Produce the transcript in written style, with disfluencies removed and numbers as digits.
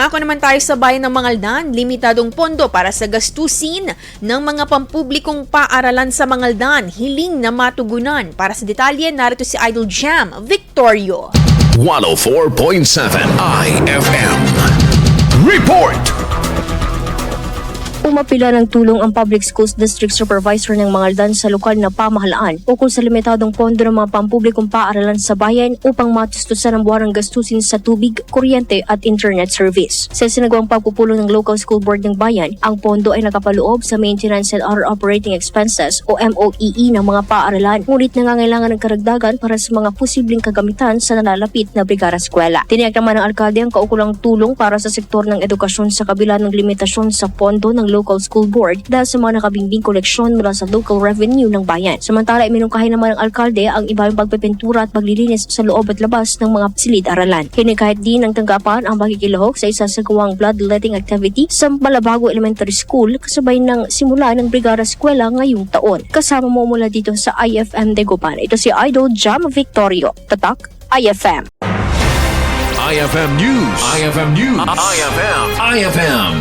Ako naman tayo sa bayan ng Mangaldan, limitadong pondo para sa gastusin ng mga pampublikong paaralan sa Mangaldan, Hiling na Matugunan. Para sa detalye, narito si Idol Jam Victorio. 104.7 IFM Report! Umapela ng tulong ang Public Schools District Supervisor ng Mangaldan sa lokal na pamahalaan ukol sa limitadong pondo ng mga pampublikong paaralan sa bayan upang matustusan ang buwanang gastusin sa tubig, kuryente at internet service. Sa isinagawang pagpupulong ng Local School Board ng bayan, ang pondo ay nakapaloob sa Maintenance and Other Operating Expenses o MOEE ng mga paaralan, ngunit nangangailangan ng karagdagan para sa mga posibleng kagamitan sa nalalapit na Brigada Eskwela. Tiniyak naman ng alkalde ang kaukulang tulong para sa sektor ng edukasyon sa kabila ng limitasyon sa pondo ng Local School Board dahil sa mga nakabimbing koleksyon mula sa local revenue ng bayan. Samantala, iminungkahi naman ng alkalde ang ibang pagpipintura at paglilinis sa loob at labas ng mga silid-aralan. Hinikahit din ang tanggapan ang pagkikilahok sa isinagawang bloodletting activity sa Malabago Elementary School kasabay ng simula ng Brigada Eskwela ngayong taon. Kasama mo mula dito sa IFM Degupan. Ito si Idol Jam Victorio. Tatak IFM. IFM News. IFM News. IFM.